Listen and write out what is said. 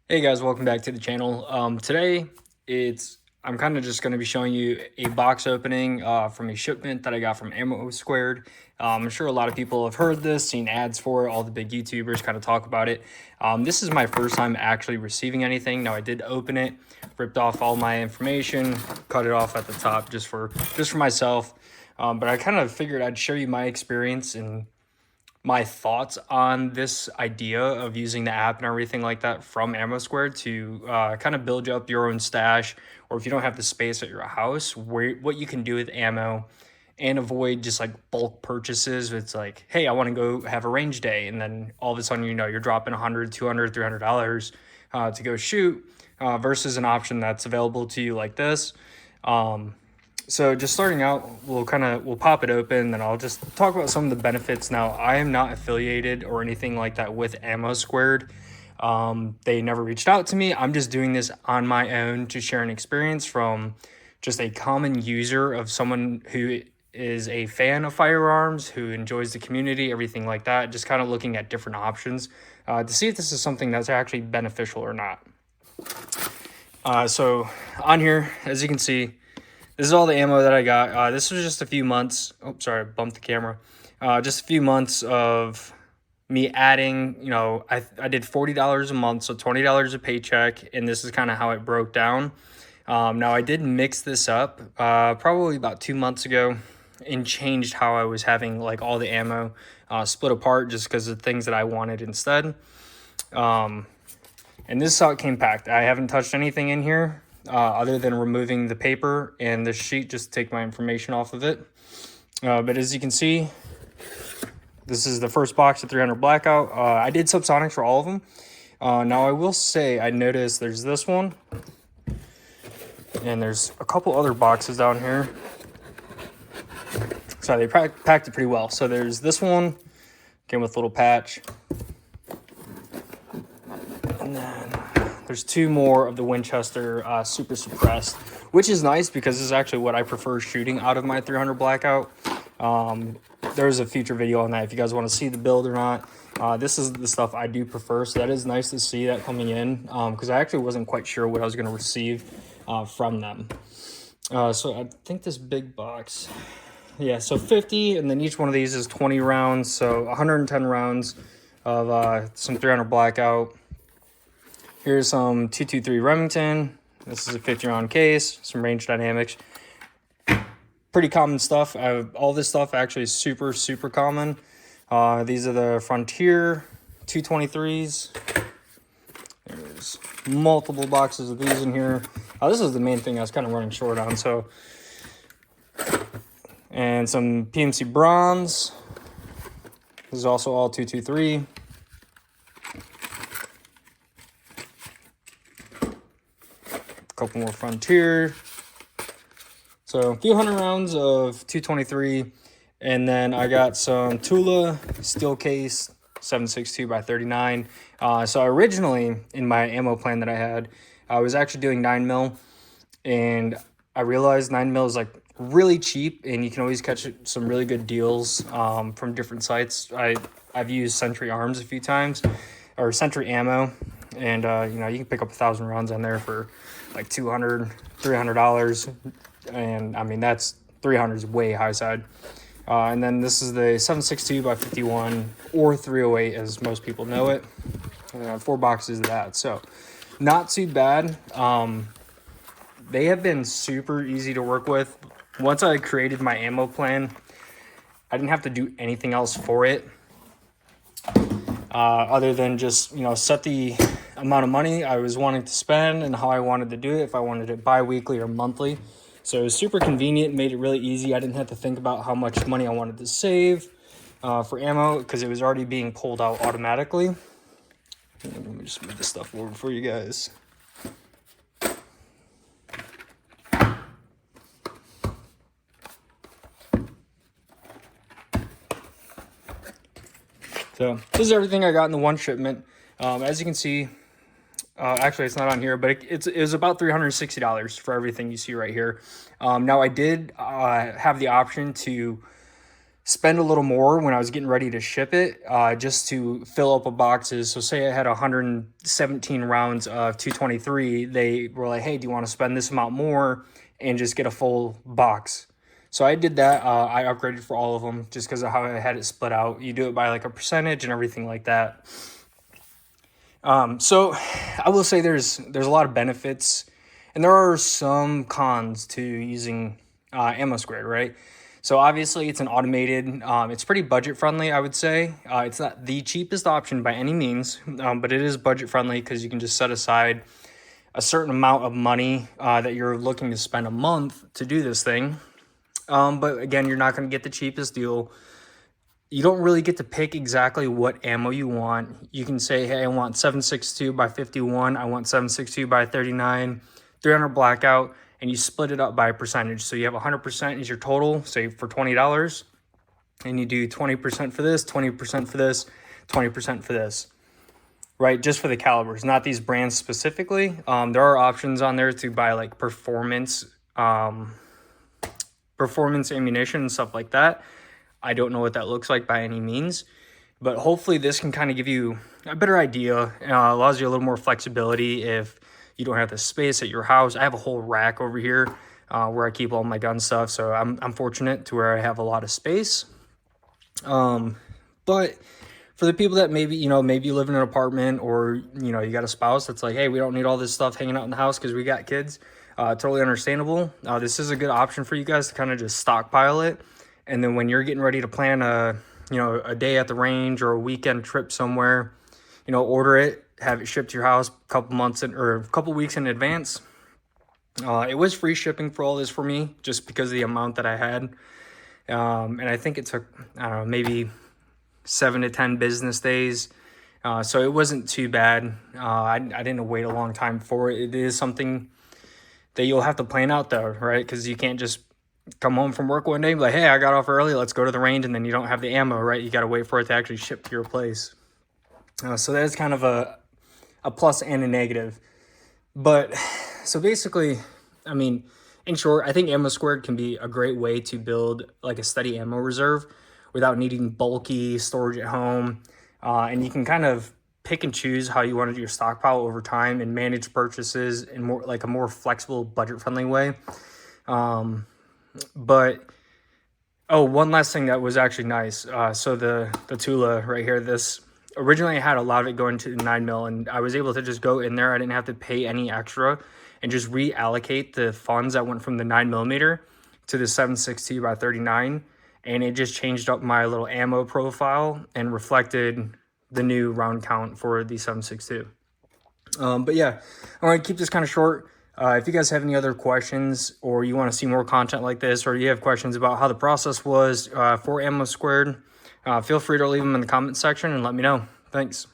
Hey guys, welcome back to the channel. Today I'm kind of just going to be showing you a box opening from a shipment that I got from AmmoSquared. I'm sure a lot of people have heard this, seen ads for it, all the big YouTubers kind of talk about it. This is my first time actually receiving anything. Now I did open it, ripped off all my information, cut it off at the top just for myself. But I kind of figured I'd share you my experience and my thoughts on this idea of using the app and everything like that from AmmoSquared to kind of build up your own stash, or if you don't have the space at your house, what you can do with ammo and avoid just like bulk purchases. It's like, hey, I want to go have a range day, and then all of a sudden, you're dropping 100, 200, $300 to go shoot versus an option that's available to you like this. So just starting out, we'll pop it open and I'll just talk about some of the benefits. Now, I am not affiliated or anything like that with AmmoSquared. They never reached out to me. I'm just doing this on my own to share an experience from just a common user of someone who is a fan of firearms, who enjoys the community, everything like that. Just kind of looking at different options to see if this is something that's actually beneficial or not. So on here, as you can see, this is all the ammo that I got. This was just a few months. Oh, sorry, I bumped the camera. Just a few months of me adding, I did $40 a month, so $20 a paycheck, and this is kind of how it broke down. Now, I did mix this up probably about 2 months ago and changed how I was having like all the ammo split apart just because of things that I wanted instead. And this is how it came packed. I haven't touched anything in here other than removing the paper and the sheet just to take my information off of it. But as you can see, this is the first box of 300 Blackout. I did subsonics for all of them. Now I will say I noticed there's this one, and there's a couple other boxes down here. So they packed it pretty well. So there's this one, came with a little patch. And then there's two more of the Winchester Super Suppressed, which is nice because this is actually what I prefer shooting out of my 300 Blackout. There's a future video on that if you guys want to see the build or not. This is the stuff I do prefer, so that is nice to see that coming in because I actually wasn't quite sure what I was going to receive from them. So I think this big box, yeah, so 50, and then each one of these is 20 rounds, so 110 rounds of some 300 Blackout. Here's some 223 Remington. This is a 50-round case, some range dynamics. Pretty common stuff. All this stuff actually is super, super common. These are the Frontier 223s. There's multiple boxes of these in here. This is the main thing I was kind of running short on. So, and some PMC Bronze. This is also all 223. Couple more Frontier. So a few hundred rounds of 223, and then I got some Tula steel case 7.62 by 39. So originally in my ammo plan that I had, I was actually doing 9mm, and I realized 9mm is like really cheap, and you can always catch some really good deals from different sites. I've used Century Arms a few times, or Century Ammo, and you can pick up 1,000 rounds on there for like $200, $300, and I mean that's 300 is way high side. And then this is the 7.62 by 51 or 308 as most people know it. 4 boxes of that, so not too bad. They have been super easy to work with. Once I created my ammo plan, I didn't have to do anything else for it other than just set the amount of money I was wanting to spend and how I wanted to do it, if I wanted it bi-weekly or monthly. So it was super convenient, made it really easy. I didn't have to think about how much money I wanted to save for ammo because it was already being pulled out automatically. Let me just move this stuff forward for you guys. So this is everything I got in the one shipment. As you can see, actually it's not on here, but it was about $360 for everything you see right here. Now I did have the option to spend a little more when I was getting ready to ship it, just to fill up a boxes. So say I had 117 rounds of 223, they were like, hey, do you want to spend this amount more and just get a full box? So I did that. I upgraded for all of them just because of how I had it split out. You do it by like a percentage and everything like that. So I will say there's a lot of benefits, and there are some cons to using AmmoSquared, right? So obviously it's an automated, it's pretty budget friendly, I would say. It's not the cheapest option by any means, but it is budget friendly because you can just set aside a certain amount of money that you're looking to spend a month to do this thing. But again, you're not going to get the cheapest deal. You don't really get to pick exactly what ammo you want. You can say, hey, I want 7.62 by 51. I want 7.62 by 39, 300 blackout, and you split it up by a percentage. So you have 100% is your total, say for $20, and you do 20% for this, 20% for this, 20% for this, right? Just for the calibers, not these brands specifically. There are options on there to buy like performance ammunition and stuff like that. I don't know what that looks like by any means, but hopefully this can kind of give you a better idea. Allows you a little more flexibility if you don't have the space at your house. I have a whole rack over here where I keep all my gun stuff, so I'm fortunate to where I have a lot of space. But for the people that maybe you live in an apartment, or you got a spouse that's like, hey, we don't need all this stuff hanging out in the house because we got kids. Totally understandable. This is a good option for you guys to kind of just stockpile it. And then when you're getting ready to plan a day at the range or a weekend trip somewhere, order it, have it shipped to your house a couple weeks in advance. It was free shipping for all this for me, just because of the amount that I had. And I think it took, I don't know, maybe 7 to 10 business days. So it wasn't too bad. I didn't wait a long time for it. It is something that you'll have to plan out though, right? Because you can't just come home from work one day and be like, hey, I got off early, let's go to the range, and then you don't have the ammo, right? You got to wait for it to actually ship to your place. So that is kind of a plus and a negative. But so basically, I mean, in short, I think AmmoSquared can be a great way to build like a steady ammo reserve without needing bulky storage at home. And you can kind of pick and choose how you want to do your stockpile over time and manage purchases in a more flexible, budget-friendly way. But one last thing that was actually nice. So the Tula right here, this originally I had a lot of it going to the 9mm, and I was able to just go in there. I didn't have to pay any extra and just reallocate the funds that went from the 9mm to the 7.62 by 39, and it just changed up my little ammo profile and reflected the new round count for the 7.62. But yeah, I want to keep this kind of short. If you guys have any other questions, or you want to see more content like this, or you have questions about how the process was for AmmoSquared, feel free to leave them in the comment section and let me know. Thanks.